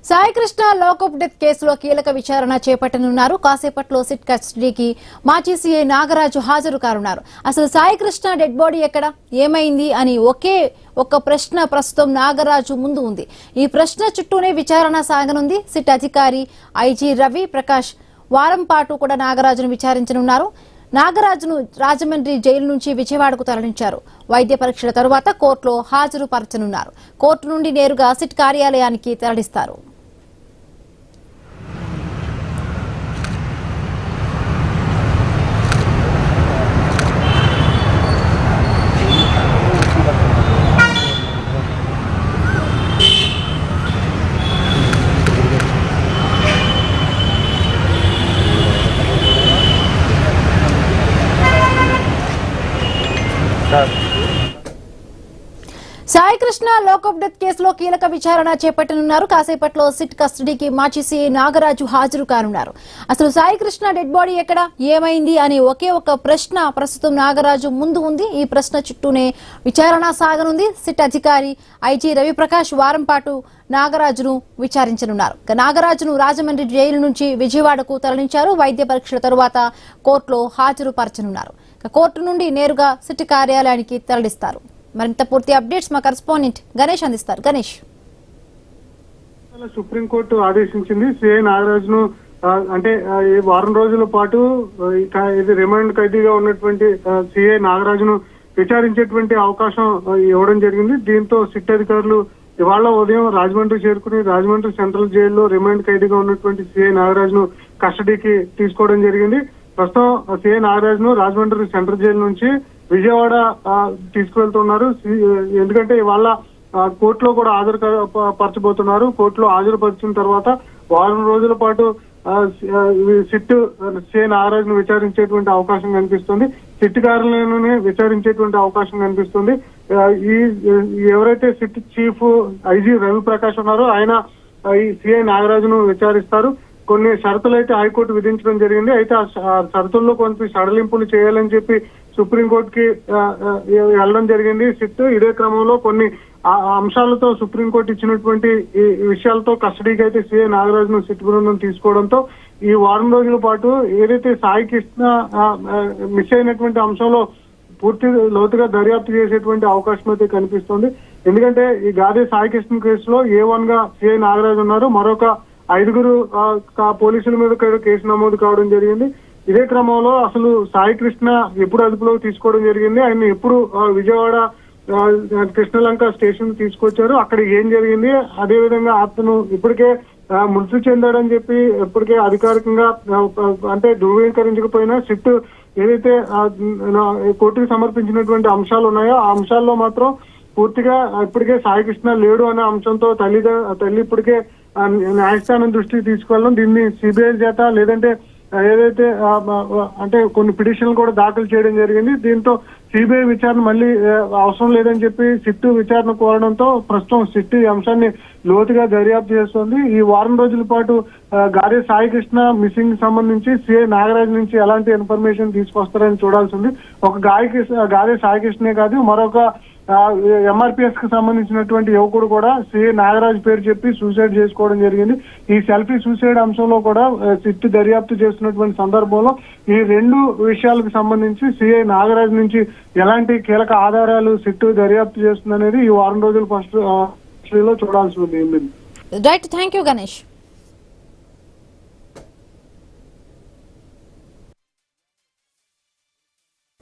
Saikrishna lockup death కేసులో కీలక విచారణ చేపట్టనున్నారు. కాసేపట్లో సిట్ కస్టడీకి మాజీ సీఐ నాగరాజు హాజరు కానున్నారు. అసలు సాయికృష్ణ డెడ్ బాడీ ఎక్కడ, ఏమైంది అని ఒక్క ప్రశ్న ప్రస్తుతం నాగరాజు ముందు ఉంది. ఈ ప్రశ్న చుట్టూనే విచారణ సాగనుంది. సిట్ అధికారి ఐజీ రవి ప్రకాష్ వారం పాటు కూడా నాగరాజును విచారించనున్నారు. నాగరాజును రాజమండ్రి జైలు నుంచి విజయవాడకు తరలించారు. వైద్య పరీక్షల తరువాత కోర్టులో హాజరు పరచనున్నారు. కోర్టు నుండి నేరుగా సిట్ కార్యాలయానికి తరలిస్తారు. సాయికృష్ణ లాకప్ డెత్ కేసులో కీలక విచారణ చేపట్టనున్నారు. కాసేపట్లో సిట్ కస్టడీకి మాజీ సీఐ నాగరాజు హాజరు కానున్నారు. అసలు సాయికృష్ణ డెడ్ బాడీ ఎక్కడ, ఏమైంది అని ఒక్క ప్రశ్న ప్రస్తుతం నాగరాజు ముందు ఉంది. ఈ ప్రశ్న చుట్టూనే విచారణ సాగనుంది. సిట్ అధికారి ఐజీ రవిప్రకాష్ వారం పాటు నాగరాజును విచారించనున్నారు. నాగరాజును రాజమండ్రి జైలు నుంచి విజయవాడకు తరలించారు. వైద్య పరీక్షల తరువాత కోర్టులో హాజరు పరచనున్నారు. కోర్టు నుండి నేరుగా సిట్ కార్యాలయానికి తరలిస్తారు. మరింత పూర్తి అప్డేట్స్ మా కరెస్పాండెంట్ గణేష్ అందిస్తారు. గణేష్, సుప్రీంకోర్టు ఆదేశించింది సిఐ నాగరాజును అంటే ఈ వారం రోజుల పాటు ఇది రిమాండ్ ఖైదీగా ఉన్నటువంటి సిఐ నాగరాజును విచారించేటువంటి అవకాశం ఇవ్వడం జరిగింది. దీంతో సిట్ అధికారులు ఇవాళ ఉదయం రాజమండ్రి చేరుకుని రాజమండ్రి సెంట్రల్ జైల్లో రిమాండ్ ఖైదీగా ఉన్నటువంటి సిఐ నాగరాజును కస్టడీకి తీసుకోవడం జరిగింది. ప్రస్తుతం సిఐ నాగరాజును రాజమండ్రి సెంట్రల్ జైలు నుంచి విజయవాడ తీసుకువెళ్తున్నారు. ఎందుకంటే ఇవాళ కోర్టులో కూడా పరచబోతున్నారు. కోర్టులో హాజరుపరిచిన తర్వాత వారం రోజుల పాటు సిట్ సిఐ నాగరాజును విచారించేటువంటి అవకాశం కనిపిస్తుంది. సిట్ కార్యాలయంలోనే విచారించేటువంటి అవకాశం కనిపిస్తుంది. ఈ ఎవరైతే సిట్ చీఫ్ ఐజీ రవిప్రకాష్ ఉన్నారో ఆయన ఈ సిఐ నాగరాజును విచారిస్తారు. కొన్ని షరతులు అయితే హైకోర్టు విధించడం జరిగింది. అయితే ఆ షరతుల్లో కొంత సడలింపులు చేయాలని చెప్పి సుప్రీంకోర్టుకి వెళ్ళడం జరిగింది సిట్. ఇదే క్రమంలో కొన్ని అంశాలతో సుప్రీంకోర్టు ఇచ్చినటువంటి ఈ విషయాలతో కస్టడీకి అయితే సిఐ నాగరాజును సిట్ బృందం తీసుకోవడంతో ఈ వారం రోజుల పాటు ఏదైతే సాయికృష్ణ మిస్ అయినటువంటి అంశంలో పూర్తి లోతుగా దర్యాప్తు చేసేటువంటి అవకాశం అయితే కనిపిస్తుంది. ఎందుకంటే ఈ గాదే సాయికృష్ణ కేసులో A1 గా సిఐ నాగరాజు ఉన్నారు. మరొక 5 పోలీసుల మీద కేసు నమోదు కావడం జరిగింది. ఇదే క్రమంలో అసలు సాయికృష్ణ ఎప్పుడు అదుపులోకి తీసుకోవడం జరిగింది, ఆయన ఎప్పుడు విజయవాడ కృష్ణలంక స్టేషన్ తీసుకొచ్చారు, అక్కడ ఏం జరిగింది, అదే విధంగా అతను ఇప్పటికే మృతి చెందాడని చెప్పి ఇప్పటికే అధికారికంగా అంటే ధృవీకరించకపోయినా సిట్ ఏదైతే కోర్టుకు సమర్పించినటువంటి అంశాలు ఉన్నాయో ఆ అంశాల్లో మాత్రం పూర్తిగా ఇప్పటికే సాయికృష్ణ లేడు అనే అంశంతో తల్లి ఇప్పటికే న్యాయస్థానం దృష్టికి తీసుకెళ్ళడం, దీన్ని సిబిఐ చేత లేదంటే ఏదైతే అంటే కొన్ని పిటిషన్లు కూడా దాఖలు చేయడం జరిగింది. దీంతో సిబిఐ విచారణ మళ్ళీ అవసరం లేదని చెప్పి సిట్ విచారణ కోరడంతో ప్రస్తుతం సిట్ ఈ అంశాన్ని లోతుగా దర్యాప్తు చేస్తోంది. ఈ వారం రోజుల పాటు గాదే సాయికృష్ణ మిస్సింగ్ సంబంధించి సిఐ నాగరాజు నుంచి ఎలాంటి ఇన్ఫర్మేషన్ తీసుకొస్తారని చూడాల్సింది. ఒక గాదే సాయికృష్ణే కాదు, మరొక MRPS కి సంబంధించినటువంటి యువకుడు కూడా సిఐ నాగరాజు పేరు చెప్పి సూసైడ్ చేసుకోవడం జరిగింది. ఈ సెల్ఫీ సూసైడ్ అంశంలో కూడా సిట్ దర్యాప్తు చేస్తున్నటువంటి సందర్భంలో ఈ 2 విషయాలకు సంబంధించి సిఐ నాగరాజు నుంచి ఎలాంటి కీలక ఆధారాలు సిట్ దర్యాప్తు చేస్తుందనేది ఈ వారం రోజుల ఫస్ట్ లో చూడాల్సి ఉంది. Right, thank you Ganesh.